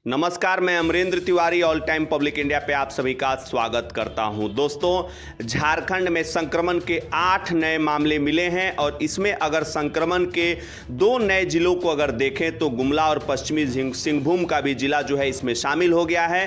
नमस्कार, मैं Amrendra Tiwari all time public India पे आप सभी का स्वागत करता हूं। दोस्तों, झारखंड में संक्रमण के 8 नए मामले मिले हैं और इसमें अगर संक्रमण के 2 नए जिलों को अगर देखें तो गुमला और पश्चिमी सिंहभूम का भी जिला जो है इसमें शामिल हो गया है।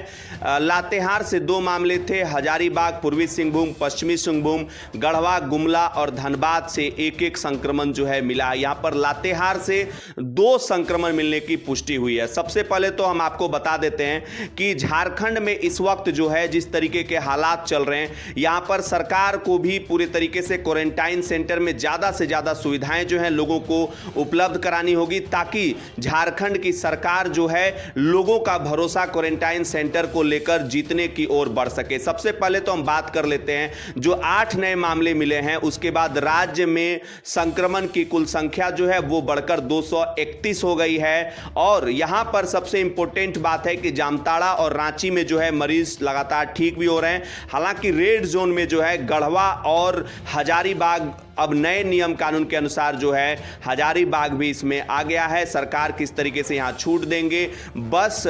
लातेहार से 2 मामले थे, हजारीबाग, पूर्वी सिंहभूम, पश्चिमी सिंहभूम, गढ़वा, गुमला और धनबाद से एक संक्रमण जो है मिला। यहाँ पर लातेहार से 2 संक्रमण मिलने की पुष्टि हुई है। सबसे पहले तो हम आपको बता देते हैं कि झारखंड में इस वक्त जो है जिस तरीके के हालात चल रहे हैं, यहां पर सरकार को भी पूरे तरीके से क्वारंटाइन सेंटर में ज्यादा से ज्यादा सुविधाएं जो हैं लोगों को उपलब्ध करानी होगी, ताकि झारखंड की सरकार जो है लोगों का भरोसा क्वारंटाइन सेंटर को लेकर जीतने की ओर बढ़ सके। सबसे पहले तो हम बात कर लेते हैं जो 8 नए मामले मिले हैं, उसके बाद राज्य में संक्रमण की कुल संख्या जो है वो बढ़कर 231 हो गई है। और यहां पर सबसे इंपॉर्टेंट बात है कि जामताड़ा और रांची में जो है मरीज लगातार ठीक भी हो रहे हैं। हालांकि रेड जोन में जो है गढ़वा और हजारीबाग अब नए नियम कानून के अनुसार जो है हजारीबाग भी इसमें आ गया है। सरकार किस तरीके से यहां छूट देंगे, बस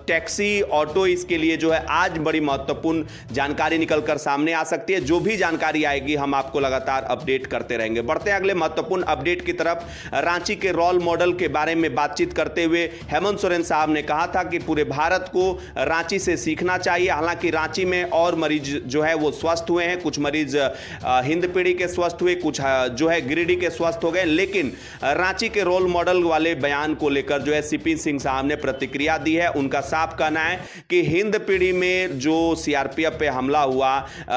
टैक्सी, ऑटो, इसके लिए जो है आज बड़ी महत्वपूर्ण जानकारी निकलकर सामने आ सकती है। जो भी जानकारी आएगी हम आपको लगातार अपडेट करते रहेंगे। बढ़ते हैं अगले महत्वपूर्ण अपडेट की तरफ। रांची के रोल मॉडल के बारे में बातचीत करते हुए हेमंत सोरेन साहब ने कहा था कि पूरे भारत को रांची से सीखना चाहिए। हालांकि रांची में और मरीज जो है वो स्वस्थ हुए हैं, कुछ मरीज हिंदपीढ़ी के स्वस्थ हुए, कुछ जो है गिरिडीह के स्वस्थ हो गए। लेकिन रांची के रोल मॉडल वाले बयान को लेकर जो है सीपी सिंह साहब ने प्रतिक्रिया दी है। उनका साफ कहना है कि हिंदपीढ़ी में जो सीआरपीएफ पे हमला हुआ,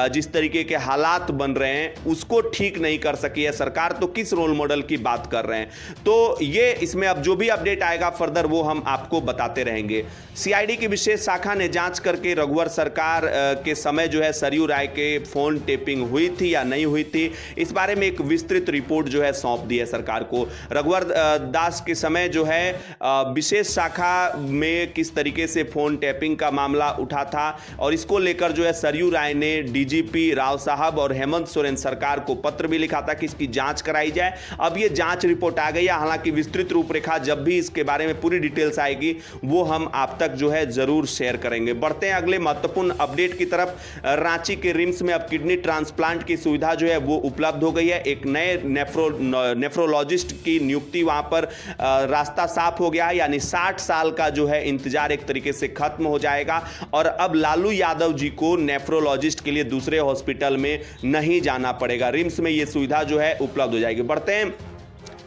जिस तरीके के हालात बन रहे हैं उसको ठीक नहीं कर सकी है सरकार, तो किस रोल मॉडल की बात कर रहे हैं। तो ये इसमें अब जो भी अपडेट आएगा फर्दर वो हम आपको बताते रहेंगे। सीआईडी की विशेष शाखा ने जांच करके रघुवर सरकार के समय जो है सरयू राय के फोन टेपिंग हुई थी या नहीं हुई थी, इस बारे में एक विस्तृत रिपोर्ट जो है सौंप दी है सरकार को। रघुवर दास के समय जो है विशेष शाखा में किस तरीके से फोन टैपिंग का मामला उठा था और इसको लेकर जो है सरयू राय ने डीजीपी राव साहब और हेमंत सोरेन सरकार को पत्र भी लिखा था कि इसकी जांच कराई जाए। अब ये जांच रिपोर्ट आ गई है। हालांकि विस्तृत रूपरेखा जब भी इसके बारे में पूरी डिटेल्स आएगी वो हम आप तक जो है जरूर शेयर करेंगे। बढ़ते हैं अगले महत्वपूर्ण अपडेट की तरफ। रांची के रिम्स में अब किडनी ट्रांसप्लांट की सुविधा जो है वो उपलब्ध हो गई है। एक नए नेफ्रोलॉजिस्ट की नियुक्ति वहां पर रास्ता साफ हो गया है, यानी 60 साल का जो है इंतजार एक तरीके से खत्म हो जाएगा और अब लालू यादव जी को नेफ्रोलॉजिस्ट के लिए दूसरे हॉस्पिटल में नहीं जाना पड़ेगा। रिम्स में यह सुविधा जो है उपलब्ध हो जाएगी। बढ़ते हैं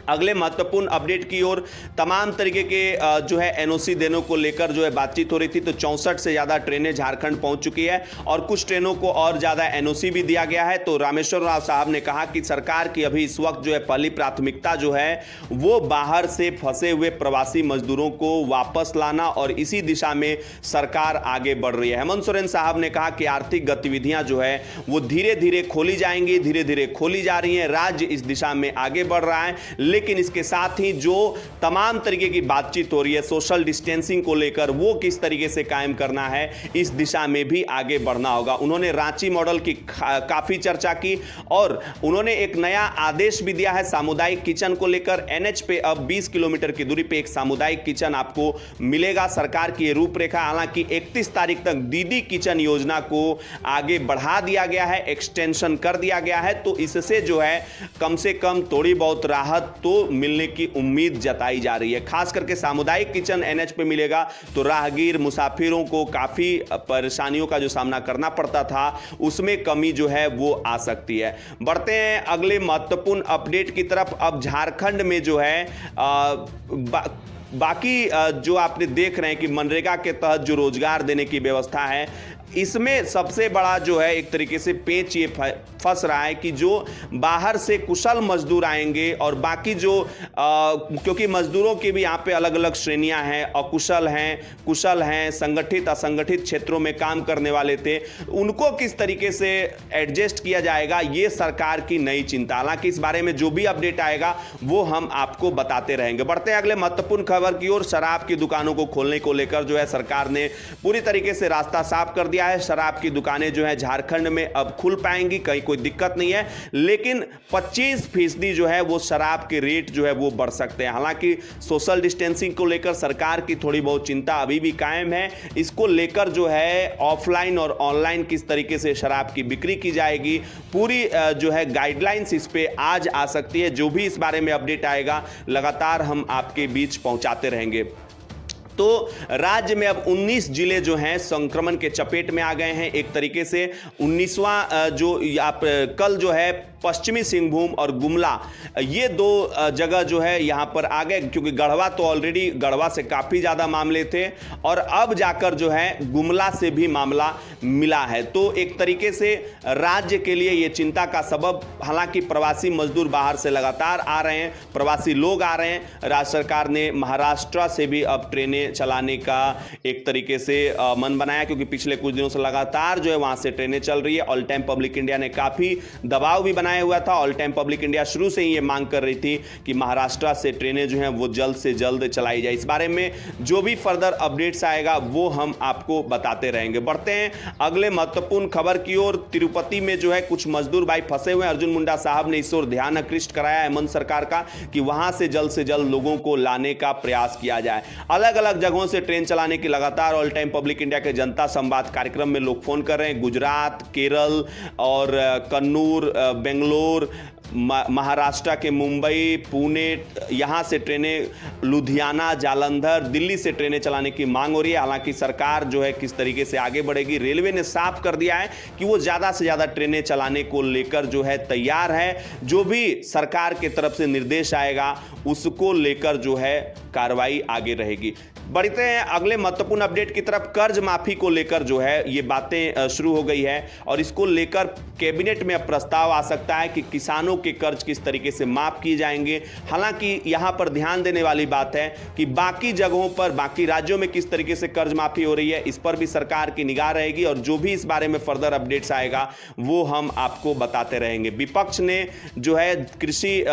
अगले महत्वपूर्ण अपडेट की ओर। तमाम तरीके के जो है एनओसी देने को लेकर जो है बातचीत हो रही थी, तो 64 से ज्यादा ट्रेनें झारखंड पहुंच चुकी है और कुछ ट्रेनों को और ज्यादा एनओसी भी दिया गया है। तो रामेश्वर राव साहब ने कहा कि सरकार की अभी इस वक्त जो है पहली प्राथमिकता जो है वो बाहर से फंसे हुए प्रवासी मजदूरों को वापस लाना और इसी दिशा में सरकार आगे बढ़ रही है। हेमंत सोरेन साहब ने कहा कि आर्थिक गतिविधियां जो है वो धीरे धीरे खोली जाएंगी, धीरे धीरे खोली जा रही है, राज्य इस दिशा में आगे बढ़ रहा है। लेकिन इसके साथ ही जो तमाम तरीके की बातचीत हो रही है सोशल डिस्टेंसिंग को लेकर, वो किस तरीके से कायम करना है, इस दिशा में भी आगे बढ़ना होगा। उन्होंने रांची मॉडल की काफी चर्चा की और उन्होंने एक नया आदेश भी दिया है सामुदायिक किचन को लेकर। एनएच पे अब 20 किलोमीटर की दूरी पे एक सामुदायिक किचन आपको मिलेगा। सरकार की रूपरेखा, हालांकि 31 तारीख तक दीदी किचन योजना को आगे बढ़ा दिया गया है, एक्सटेंशन कर दिया गया है। तो इससे जो है कम से कम थोड़ी बहुत राहत तो मिलने की उम्मीद जताई जा रही है। खास करके सामुदायिक किचन एनएच पे मिलेगा तो राहगीर मुसाफिरों को काफी परेशानियों का जो सामना करना पड़ता था उसमें कमी जो है वो आ सकती है। बढ़ते हैं अगले महत्वपूर्ण अपडेट की तरफ। अब झारखंड में जो है बाकी जो आपने देख रहे हैं कि मनरेगा के तहत जो रोजगार देने की व्यवस्था है, इसमें सबसे बड़ा जो है एक तरीके से पेच ये फंस रहा है कि जो बाहर से कुशल मजदूर आएंगे और बाकी जो क्योंकि मजदूरों की भी यहाँ पे अलग अलग श्रेणियां हैं, अकुशल हैं, कुशल हैं, संगठित असंगठित क्षेत्रों में काम करने वाले थे, उनको किस तरीके से एडजस्ट किया जाएगा ये सरकार की नई चिंता। हालांकि इस बारे में जो भी अपडेट आएगा वो हम आपको बताते रहेंगे। बढ़ते हैं अगले महत्वपूर्ण खबर की ओर। शराब की दुकानों को खोलने को लेकर जो है सरकार ने पूरी तरीके से रास्ता साफ कर दिया। दिया है, शराब की दुकानें जो है झारखंड में अब खुल पाएंगी, कहीं कोई दिक्कत नहीं है, लेकिन 25% जो है वो शराब के रेट जो है वो बढ़ सकते हैं। हालांकि सोशल डिस्टेंसिंग को लेकर सरकार की थोड़ी बहुत चिंता अभी भी कायम है। इसको लेकर जो है ऑफलाइन और ऑनलाइन किस तरीके से शराब की बिक्री की जाएगी, पूरी जो है गाइडलाइंस इस पे आज आ सकती है। जो भी इस बारे में अपडेट आएगा लगातार हम आपके बीच पहुंचाते रहेंगे। तो राज्य में अब 19 जिले जो हैं संक्रमण के चपेट में आ गए हैं। एक तरीके से 19वां जो आप कल जो है पश्चिमी सिंहभूम और गुमला, ये दो जगह जो है यहाँ पर आ गए, क्योंकि गढ़वा तो ऑलरेडी गढ़वा से काफ़ी ज़्यादा मामले थे और अब जाकर जो है गुमला से भी मामला मिला है। तो एक तरीके से राज्य के लिए ये चिंता का सबब, हालांकि प्रवासी मजदूर बाहर से लगातार आ रहे हैं, प्रवासी लोग आ रहे हैं। राज्य सरकार ने महाराष्ट्र से भी अब ट्रेनें चलाने का एक तरीके से मन बनाया, क्योंकि पिछले कुछ दिनों से लगातार जो है वहाँ से ट्रेनें चल रही है। ऑल टाइम पब्लिक इंडिया ने काफ़ी दबाव भी बनाया हुआ था। ऑल टाइम पब्लिक इंडिया शुरू से ही ये मांग कर रही थी कि महाराष्ट्र से ट्रेनें जो हैं वो जल्द से जल्द चलाई जाए। इस बारे में जो भी फर्दर अपडेट्स आएगा वो हम आपको बताते रहेंगे। बढ़ते हैं अगले महत्वपूर्ण खबर की ओर। तिरुपति में जो है कुछ मजदूर भाई फंसे हुए हैं। अर्जुन मुंडा साहब ने इस ओर ध्यान आकृष्ट कराया हेमंत सरकार का कि वहां से जल्द लोगों को लाने का प्रयास किया जाए। अलग अलग जगहों से ट्रेन चलाने की लगातार ऑल टाइम पब्लिक इंडिया के जनता संवाद कार्यक्रम में लोग फोन कर रहे हैं। गुजरात, केरल और कन्नूर, बेंगलोर, महाराष्ट्र के मुंबई, पुणे, यहाँ से ट्रेनें, लुधियाना, जालंधर, दिल्ली से ट्रेनें चलाने की मांग हो रही है। हालांकि सरकार जो है किस तरीके से आगे बढ़ेगी, रेलवे ने साफ कर दिया है कि वो ज़्यादा से ज़्यादा ट्रेनें चलाने को लेकर जो है तैयार है। जो भी सरकार की तरफ से निर्देश आएगा उसको लेकर जो है कार्रवाई आगे रहेगी। बढ़ते हैं अगले महत्वपूर्ण अपडेट की तरफ। कर्ज माफी को लेकर जो है ये बातें शुरू हो गई है और इसको लेकर कैबिनेट में अब प्रस्ताव आ सकता है कि किसानों के कर्ज किस तरीके से माफ किए जाएंगे। हालांकि यहां पर ध्यान देने वाली बात है कि बाकी जगहों पर, बाकी राज्यों में किस तरीके से कर्ज माफी हो रही है, इस पर भी सरकार की निगाह रहेगी और जो भी इस बारे में फर्दर अपडेट्स आएगा वो हम आपको बताते रहेंगे। विपक्ष ने जो है कृषि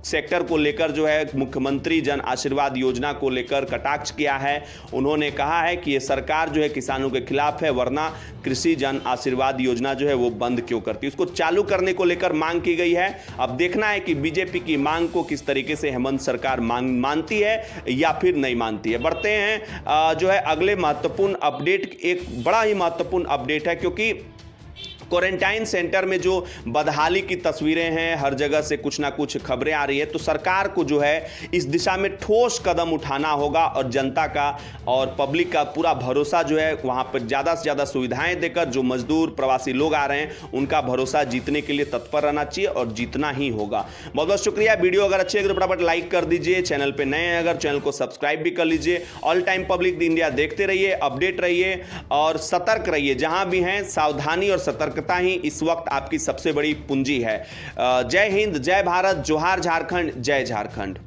सेक्टर को लेकर जो है मुख्यमंत्री जन आशीर्वाद योजना को लेकर कटाक्ष किया है। उन्होंने कहा है कि ये सरकार जो है किसानों के खिलाफ है, वरना कृषि जन आशीर्वाद योजना जो है वो बंद क्यों करती है। उसको चालू करने को लेकर मांग की गई है। अब देखना है कि बीजेपी की मांग को किस तरीके से हेमंत सरकार मानती है या फिर नहीं मानती है। बढ़ते हैं जो है अगले महत्वपूर्ण अपडेट। एक बड़ा ही महत्वपूर्ण अपडेट है, क्योंकि क्वारंटाइन सेंटर में जो बदहाली की तस्वीरें हैं, हर जगह से कुछ ना कुछ खबरें आ रही है, तो सरकार को जो है इस दिशा में ठोस कदम उठाना होगा और जनता का और पब्लिक का पूरा भरोसा जो है वहां पर ज़्यादा से ज़्यादा सुविधाएं देकर जो मजदूर प्रवासी लोग आ रहे हैं उनका भरोसा जीतने के लिए तत्पर रहना चाहिए और जीतना ही होगा। बहुत बहुत शुक्रिया। वीडियो अगर अच्छी लगे तो फटाफट लाइक कर दीजिए। चैनल पर नए हैं अगर, चैनल को सब्सक्राइब भी कर लीजिए। ऑल टाइम पब्लिक इंडिया देखते रहिए, अपडेट रहिए और सतर्क रहिए। जहां भी हैं सावधानी और सतर्क ही इस वक्त आपकी सबसे बड़ी पूंजी है। जय हिंद, जय भारत, जोहार झारखंड, जय झारखंड।